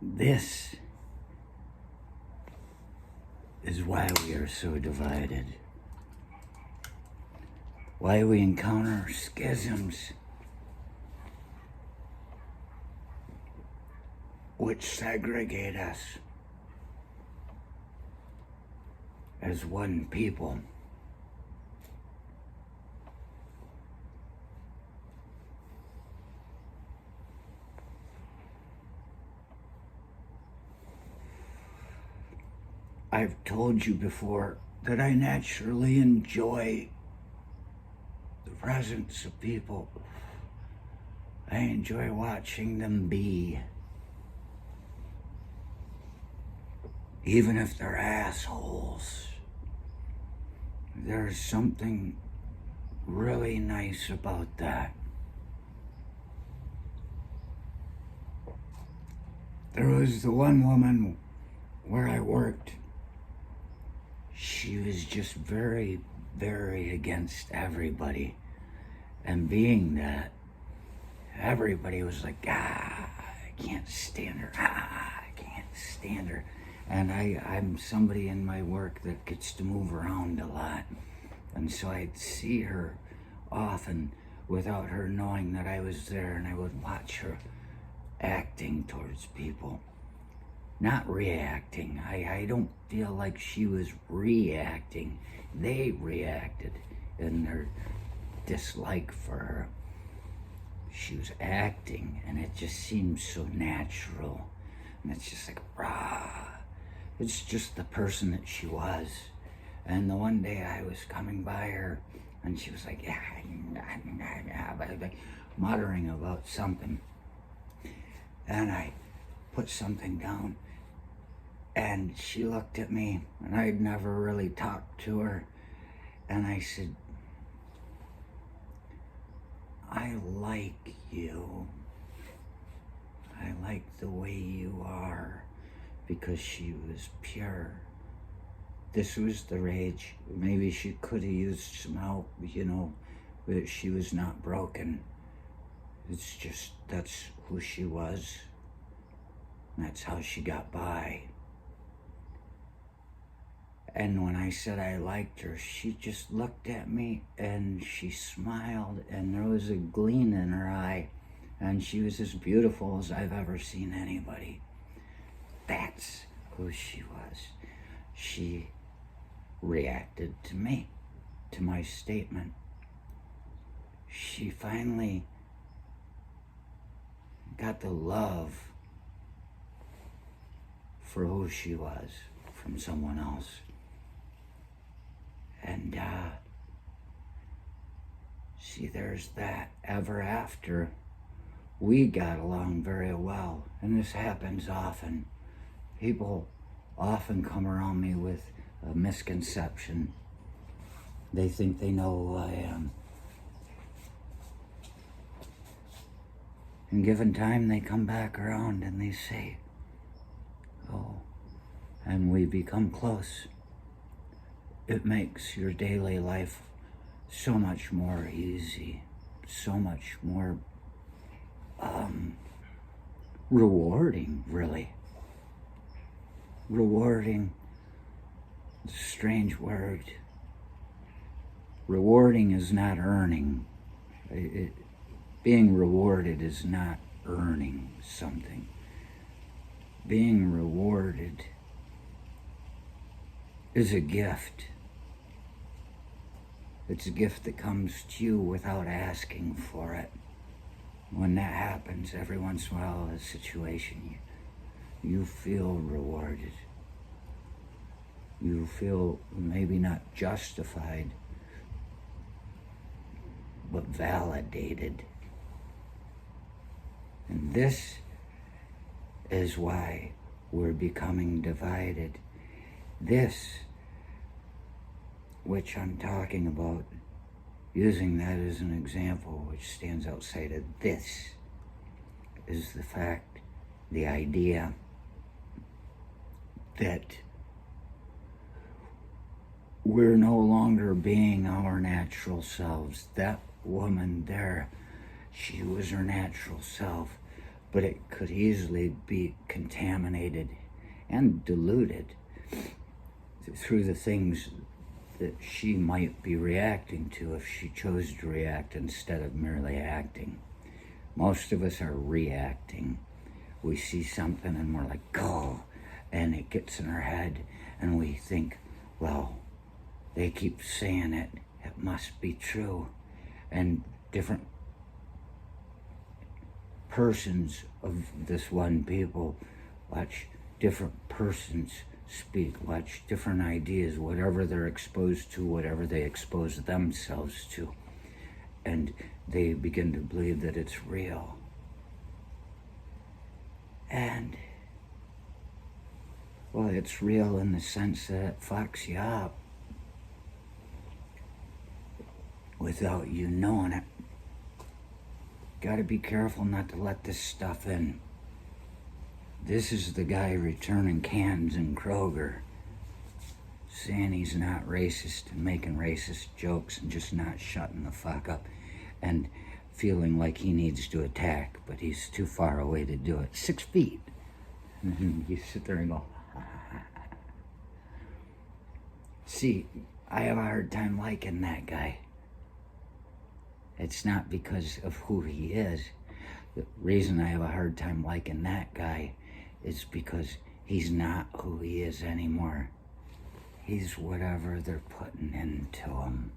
This is why we are so divided. Why we encounter schisms which segregate us as one people. I've told you before that I naturally enjoy the presence of people. I enjoy watching them be. Even if they're assholes. There's something really nice about that. There was the one woman where I worked. She was just very, very against everybody. And being that, everybody was like, I can't stand her. I can't stand her. And I'm somebody in my work that gets to move around a lot. And so I'd see her often without her knowing that I was there, and I would watch her acting towards people. Not reacting. I don't feel like she was reacting. They reacted in their dislike for her. She was acting, and it just seemed so natural. And it's just like, it's just the person that she was. And the one day I was coming by her, and she was like, muttering about something. And I put something down, and she looked at me, and I'd never really talked to her. And I said, I like you. I like the way you are, because she was pure. This was the rage. Maybe she could have used some help, but she was not broken. It's just, that's who she was. That's how she got by. And when I said I liked her, she just looked at me and she smiled, and there was a gleam in her eye, and she was as beautiful as I've ever seen anybody. That's who she was. She reacted to me, to my statement. She finally got the love for who she was from someone else. And see, there's that. Ever after, we got along very well, and this happens often. People often come around me with a misconception. They think they know who I am. And given time, they come back around and they say, oh, and we become close. It makes your daily life so much more easy, so much more rewarding, really. Rewarding, it's a strange word. Rewarding is not earning. Being rewarded is not earning something. Being rewarded is a gift. It's a gift that comes to you without asking for it. When that happens, every once in a while in a situation, you feel rewarded. You feel maybe not justified, but validated. And this is why we're becoming divided. This, which I'm talking about, using that as an example, which stands outside of this, is the fact, the idea that we're no longer being our natural selves. That woman there, she was her natural self, but it could easily be contaminated and diluted through the things that she might be reacting to if she chose to react instead of merely acting. Most of us are reacting. We see something and we're like, go, and it gets in our head and we think, well, they keep saying it, it must be true. And different persons of this one people watch different persons speak, watch different ideas, whatever they're exposed to, whatever they expose themselves to, and they begin to believe that it's real. And, well, it's real in the sense that it fucks you up without you knowing it. Gotta be careful not to let this stuff in. This is the guy returning cans in Kroger, saying he's not racist and making racist jokes and just not shutting the fuck up and feeling like he needs to attack, but he's too far away to do it. 6 feet. And you sit there and go, see, I have a hard time liking that guy. It's not because of who he is. The reason I have a hard time liking that guy is because he's not who he is anymore. He's whatever they're putting into him.